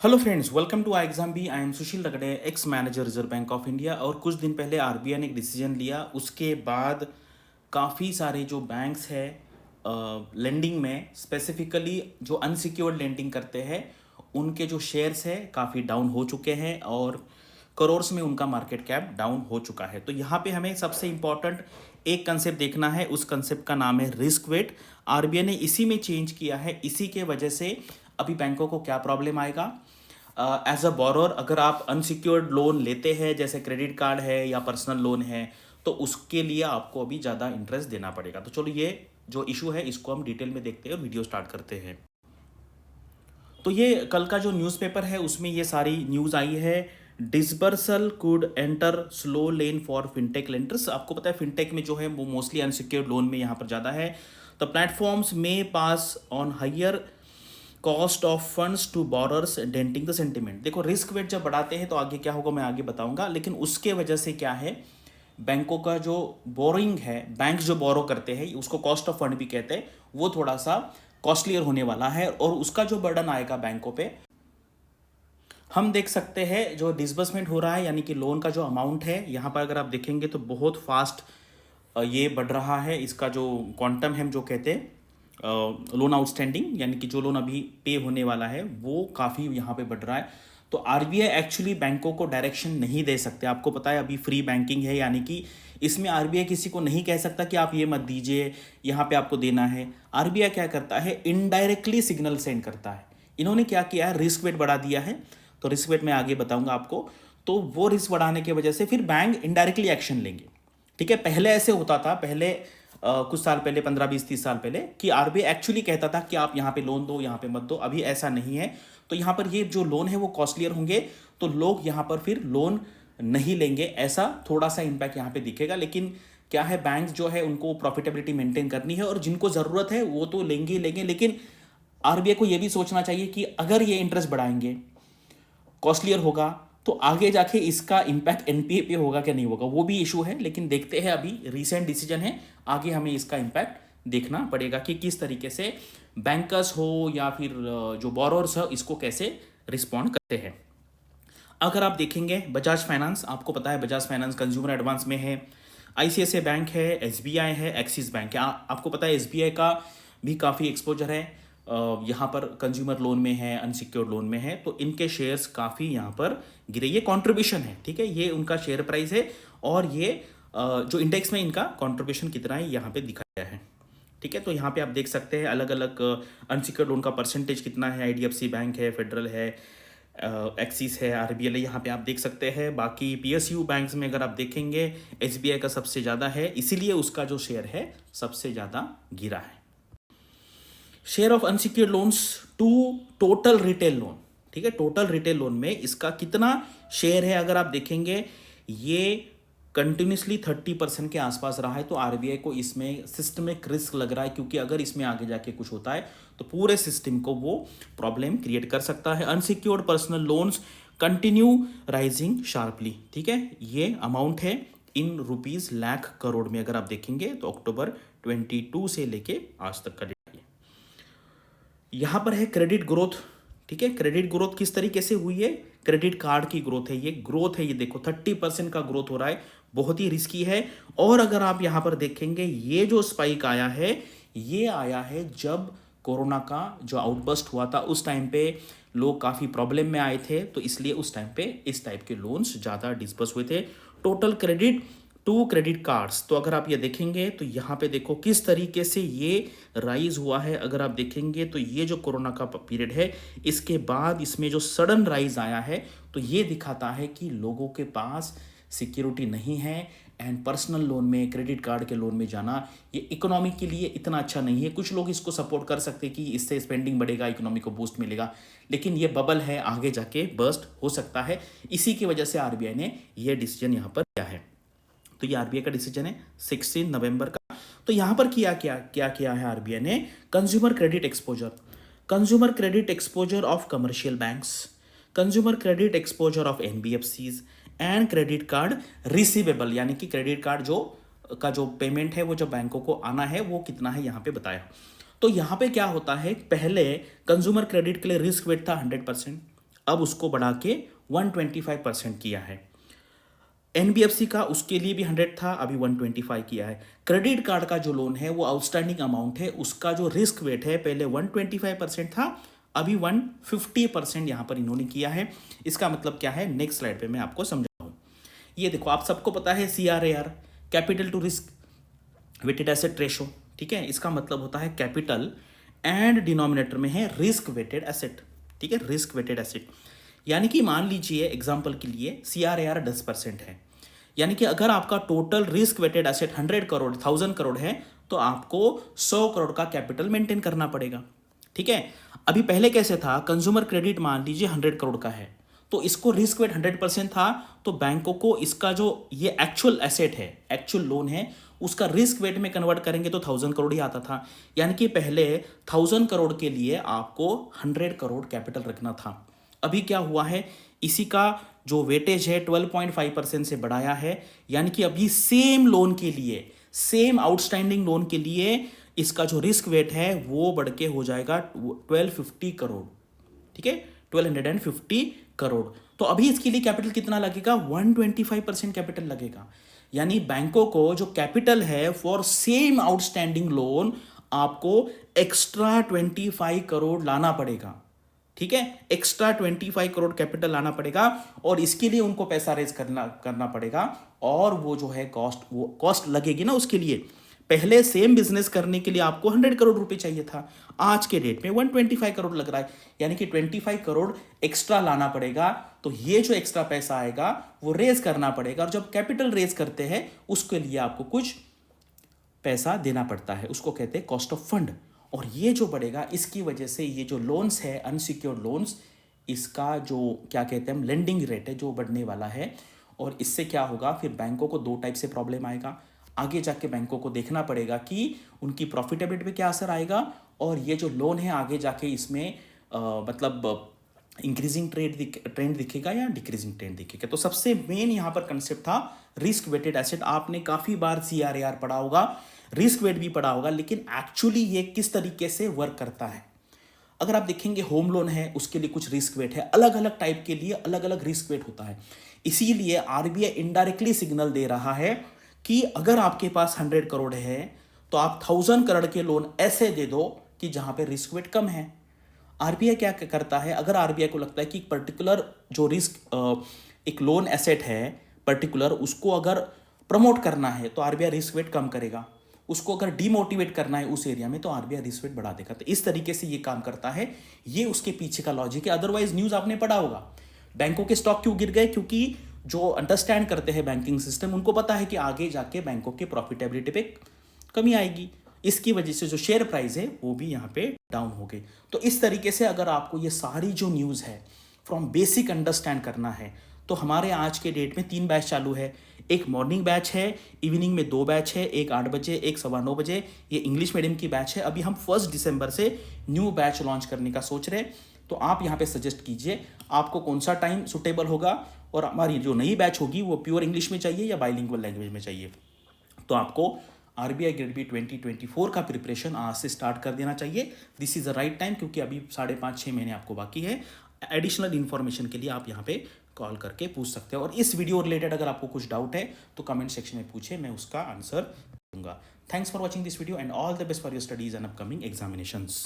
Hello friends, welcome to I exam B. I am Sushil Ragade, ex manager Reserve Bank of India. और कुछ दिन पहले RBI ने एक डिसीजन लिया, उसके बाद काफ़ी सारे जो बैंक्स हैं लेंडिंग में, स्पेसिफिकली जो अनसिक्योर्ड लेंडिंग करते हैं, उनके जो शेयर्स हैं काफ़ी डाउन हो चुके हैं और करोर्स में उनका मार्केट कैप डाउन हो चुका है। तो यहाँ पे हमें सबसे इम्पॉर्टेंट एक कंसेप्ट देखना है, उस कंसेप्ट का नाम है रिस्क वेट। आरबीआई ने इसी में चेंज किया है, इसी के वजह से अभी बैंकों को क्या प्रॉब्लम आएगा। एज अ बोरोर, अगर आप अनसिक्योर्ड लोन लेते हैं जैसे क्रेडिट कार्ड है या पर्सनल लोन है, तो उसके लिए आपको अभी ज़्यादा इंटरेस्ट देना पड़ेगा। तो चलो, ये जो इशू है इसको हम डिटेल में देखते हैं और वीडियो स्टार्ट करते हैं। तो ये कल का जो न्यूज़पेपर है उसमें ये सारी न्यूज़ आई है। Disbursal could enter slow lane for fintech lenders. आपको पता है फिनटेक में जो है वो मोस्टली अनसिक्योर्ड लोन में यहाँ पर ज़्यादा है। द प्लेटफॉर्म्स में pass on higher cost of funds to borrowers denting the sentiment. देखो, रिस्क वेट जब बढ़ाते हैं तो आगे क्या होगा मैं आगे बताऊंगा, लेकिन उसके वजह से क्या है, बैंकों का जो बोरिंग है, बैंक जो बोरो करते हैं उसको कॉस्ट ऑफ फंड भी कहते हैं, वो थोड़ा सा कॉस्टलियर होने वाला है और उसका जो बर्डन आएगा बैंकों पे। हम देख सकते हैं जो डिसबर्समेंट हो रहा है, यानी कि लोन का जो अमाउंट है, यहाँ पर अगर आप देखेंगे तो बहुत फास्ट ये बढ़ रहा है। इसका जो क्वांटम है, जो कहते हैं लोन आउटस्टैंडिंग, यानी कि जो लोन अभी पे होने वाला है, वो काफ़ी यहाँ पे बढ़ रहा है। तो आरबीआई एक्चुअली बैंकों को डायरेक्शन नहीं दे सकते। आपको पता है अभी फ्री बैंकिंग है, यानी कि इसमें आरबीआई किसी को नहीं कह सकता कि आप ये मत दीजिए, यहाँ पे आपको देना है। आरबीआई क्या करता है, इनडायरेक्टली सिग्नल सेंड करता है। इन्होंने क्या किया है, रिस्क वेट बढ़ा दिया है। तो रिस्क वेट मैं आगे बताऊंगा आपको। तो वो रिस्क बढ़ाने की वजह से फिर बैंक इनडायरेक्टली एक्शन लेंगे। ठीक है, पहले ऐसे होता था, पहले कुछ साल पहले, 15-20-30 साल पहले, कि आरबीआई एक्चुअली कहता था कि आप यहाँ पे लोन दो, यहाँ पे मत दो। अभी ऐसा नहीं है। तो यहाँ पर ये जो लोन है वो कॉस्टलियर होंगे, तो लोग यहाँ पर फिर लोन नहीं लेंगे। ऐसा थोड़ा सा इम्पैक्ट यहाँ पे दिखेगा। लेकिन क्या है, बैंक जो है उनको प्रॉफिटेबिलिटी मेंटेन करनी है और जिनको ज़रूरत है वो तो लेंगे ही लेंगे। लेकिन आरबीआई को ये भी सोचना चाहिए कि अगर ये इंटरेस्ट बढ़ाएंगे, कॉस्टलियर होगा, तो आगे जाके इसका इम्पैक्ट एनपीए पे होगा क्या नहीं होगा, वो भी इशू है। लेकिन देखते हैं, अभी रीसेंट डिसीजन है, आगे हमें इसका इम्पैक्ट देखना पड़ेगा कि किस तरीके से बैंकर्स हो या फिर जो बोरोर्स हो इसको कैसे रिस्पॉन्ड करते हैं। अगर आप देखेंगे बजाज फाइनेंस, आपको पता है बजाज फाइनेंस कंज्यूमर एडवांस में है, आईसीआईसीआई बैंक है, एसबीआई है, एक्सिस बैंक है। आपको पता है एसबीआई का भी काफ़ी एक्सपोजर है, यहाँ पर कंज्यूमर लोन में है, अनसिक्योर्ड लोन में है। तो इनके शेयर्स काफ़ी यहाँ पर गिरे। ये कॉन्ट्रीब्यूशन है, ठीक है, ये उनका शेयर प्राइस है और ये जो इंडेक्स में इनका कॉन्ट्रीब्यूशन कितना है यहाँ पे दिखाया है। ठीक है, तो यहाँ पे आप देख सकते हैं अलग अलग अनसिक्योर्ड लोन का परसेंटेज कितना है। आईडीएफसी बैंक है, फेडरल है, एक्सिस है, आरबीएल है, यहाँ पे आप देख सकते हैं। बाकी पीएसयू बैंक्स में अगर आप देखेंगे, एसबीआई का सबसे ज़्यादा है, इसीलिए उसका जो शेयर है सबसे ज़्यादा गिरा है। Share of unsecured loans to total retail loan, ठीक है, टोटल रिटेल लोन में इसका कितना शेयर है अगर आप देखेंगे, ये कंटिन्यूसली 30% के आसपास रहा है। तो आरबीआई को इसमें सिस्टमिक रिस्क लग रहा है, क्योंकि अगर इसमें आगे जाके कुछ होता है तो पूरे सिस्टम को वो प्रॉब्लम क्रिएट कर सकता है। Unsecured personal loans continue rising sharply, ठीक है, ये अमाउंट है इन रुपीज लाख करोड़ में। अगर आप देखेंगे तो अक्टूबर 22 से लेके आज तक का डेटा। यहाँ पर है क्रेडिट ग्रोथ, ठीक है, क्रेडिट ग्रोथ किस तरीके से हुई है, क्रेडिट कार्ड की ग्रोथ है, ये ग्रोथ है, ये देखो 30% का ग्रोथ हो रहा है, बहुत ही रिस्की है। और अगर आप यहाँ पर देखेंगे, ये जो स्पाइक आया है, ये आया है जब कोरोना का जो आउटबस्ट हुआ था, उस टाइम पे लोग काफ़ी प्रॉब्लम में आए थे, तो इसलिए उस टाइम पे इस टाइप के लोन्स ज़्यादा डिस्बर्स हुए थे। Total credit to credit cards, तो अगर आप ये देखेंगे तो यहाँ पे देखो किस तरीके से ये राइज हुआ है। अगर आप देखेंगे तो ये जो कोरोना का पीरियड है, इसके बाद इसमें जो सडन राइज आया है, तो ये दिखाता है कि लोगों के पास सिक्योरिटी नहीं है। एंड पर्सनल लोन में, क्रेडिट कार्ड के लोन में जाना, ये इकोनॉमी के लिए इतना अच्छा नहीं है। कुछ लोग इसको सपोर्ट कर सकते हैं कि इससे स्पेंडिंग बढ़ेगा, इकोनॉमी को बूस्ट मिलेगा, लेकिन ये बबल है, आगे जाके बर्स्ट हो सकता है। इसी की वजह से आरबीआई ने ये डिसीजन यहाँ पर लिया है। तो ये आरबीआई का डिसीजन है 16 नवंबर का। तो यहां पर क्या किया है आरबीआई ने, consumer credit exposure, consumer credit exposure of commercial banks, consumer credit exposure of NBFCs and credit card receivable, यानी कि क्रेडिट कार्ड जो पेमेंट है वो जो बैंकों को आना है वो कितना है यहाँ पे बताया। तो यहाँ पे क्या होता है, पहले कंज्यूमर क्रेडिट के लिए रिस्क वेट था 100%, अब उसको बढ़ा के 125% किया है। एनबीएफसी का उसके लिए भी 100 था, अभी 125 किया है। क्रेडिट कार्ड का जो लोन है वो आउटस्टैंडिंग अमाउंट है, उसका जो रिस्क वेट है पहले 125% था, अभी 150% यहाँ पर इन्होंने किया है। इसका मतलब क्या है, नेक्स्ट स्लाइड पे मैं आपको समझाऊँ। ये देखो, आप सबको पता है CRAR, capital to risk weighted asset ratio, ठीक है। इसका मतलब होता है कैपिटल एंड डिनोमिनेटर में है रिस्क वेटेड एसेट, ठीक है, रिस्क वेटेड एसेट। यानी कि मान लीजिए एग्जांपल के लिए CRAR 10% है, यानी कि अगर आपका total risk weighted asset 100 crore 1000 crore है तो आपको 100 करोड़ का कैपिटल मेंटेन करना पड़ेगा, ठीक है। अभी पहले कैसे था, कंज्यूमर क्रेडिट मान लीजिए 100 करोड़ का है तो इसको रिस्क वेट 100% था, तो बैंकों को इसका जो ये एक्चुअल एसेट है, एक्चुअल लोन है, उसका रिस्क वेट में कन्वर्ट करेंगे तो 1000 करोड़ ही आता था। यानी कि पहले 1000 करोड़ के लिए आपको 100 करोड़ कैपिटल रखना था। अभी क्या हुआ है, इसी का जो वेटेज है 12.5% से बढ़ाया है, यानी कि अभी सेम लोन के लिए, सेम आउटस्टैंडिंग लोन के लिए इसका जो रिस्क वेट है वो बढ़ के हो जाएगा 1250 करोड़, ठीक है, 1250 करोड़। तो अभी इसके लिए कैपिटल कितना लगेगा, 125% कैपिटल लगेगा। यानी बैंकों को जो कैपिटल है फॉर सेम आउटस्टैंडिंग लोन आपको एक्स्ट्रा 25 करोड़ लाना पड़ेगा, ठीक है, एक्स्ट्रा 25 करोड़ कैपिटल लाना पड़ेगा और इसके लिए उनको पैसा रेज करना पड़ेगा। और वो जो है कॉस्ट लगेगी ना उसके लिए। पहले सेम बिजनेस करने के लिए आपको 100 करोड़ रुपए चाहिए था, आज के डेट में 125 करोड़ लग रहा है, यानी कि 25 करोड़ एक्स्ट्रा लाना पड़ेगा। तो ये जो एक्स्ट्रा पैसा आएगा वो रेज करना पड़ेगा, और जब कैपिटल रेज करते हैं उसके लिए आपको कुछ पैसा देना पड़ता है, उसको कहते हैं कॉस्ट ऑफ फंड। और ये जो बढ़ेगा इसकी वजह से ये जो लोन्स है, अनसिक्योर्ड लोन्स, इसका जो क्या कहते हैं हम लेंडिंग रेट है जो बढ़ने वाला है। और इससे क्या होगा, फिर बैंकों को दो टाइप से प्रॉब्लम आएगा। आगे जाके बैंकों को देखना पड़ेगा कि उनकी प्रॉफिटेबिलिटी पे क्या असर आएगा, और ये जो लोन है आगे जाके इसमें मतलब इंक्रीजिंग ट्रेंड दिखेगा या डिक्रीजिंग ट्रेंड दिखेगा। तो सबसे मेन यहाँ पर कंसेप्ट था रिस्क वेटेड एसेट। आपने काफ़ी बार CRAR पढ़ा होगा, रिस्क वेट भी पढ़ा होगा, लेकिन एक्चुअली ये किस तरीके से वर्क करता है। अगर आप देखेंगे होम लोन है उसके लिए कुछ रिस्क वेट है, अलग अलग टाइप के लिए अलग अलग रिस्क वेट होता है। इसीलिए RBI इनडायरेक्टली सिग्नल दे रहा है कि अगर आपके पास 100 करोड़ है तो आप 1000 करोड़ के लोन ऐसे दे दो कि जहां पे रिस्क वेट कम है। RBI क्या करता है, अगर RBI को लगता है कि पर्टिकुलर जो रिस्क एक लोन एसेट है पर्टिकुलर, उसको अगर प्रमोट करना है तो RBI रिस्क वेट कम करेगा, उसको अगर डीमोटिवेट करना है उस एरिया में तो RBI रिस्क वेट बढ़ा देगा। तो इस तरीके से ये काम करता है, ये उसके पीछे का लॉजिक है। अदरवाइज न्यूज़ आपने पढ़ा होगा, बैंकों के स्टॉक क्यों गिर गए, क्योंकि जो अंडरस्टैंड करते हैं बैंकिंग सिस्टम उनको पता है कि आगे जाके बैंकों के प्रॉफिटेबिलिटी पे कमी आएगी, इसकी वजह से जो शेयर प्राइस है वो भी यहाँ पे डाउन हो गई। तो इस तरीके से अगर आपको ये सारी जो न्यूज़ है फ्रॉम बेसिक अंडरस्टैंड करना है तो हमारे आज के डेट में 3 बैच चालू है। एक मॉर्निंग बैच है, इवनिंग में 2 बैच है, एक 8 बजे एक 9:15 बजे। ये इंग्लिश मीडियम की बैच है। अभी हम 1 दिसंबर से न्यू बैच लॉन्च करने का सोच रहे हैं, तो आप यहाँ पे सजेस्ट कीजिए आपको कौन सा टाइम सुटेबल होगा, और हमारी जो नई बैच होगी वो प्योर इंग्लिश में चाहिए या बाइलिंगुअल लैंग्वेज में चाहिए। तो आपको RBI ग्रेड बी 2024 का प्रिपरेशन आज से स्टार्ट कर देना चाहिए। This is the right time, क्योंकि अभी 5.5-6 महीने आपको बाकी है। एडिशनल इन्फॉर्मेशन के लिए आप यहाँ पे कॉल करके पूछ सकते हो, और इस वीडियो रिलेटेड अगर आपको कुछ डाउट है तो कमेंट सेक्शन में पूछे, मैं उसका आंसर दूंगा। Thanks for watching this video and all the best for your studies and upcoming examinations.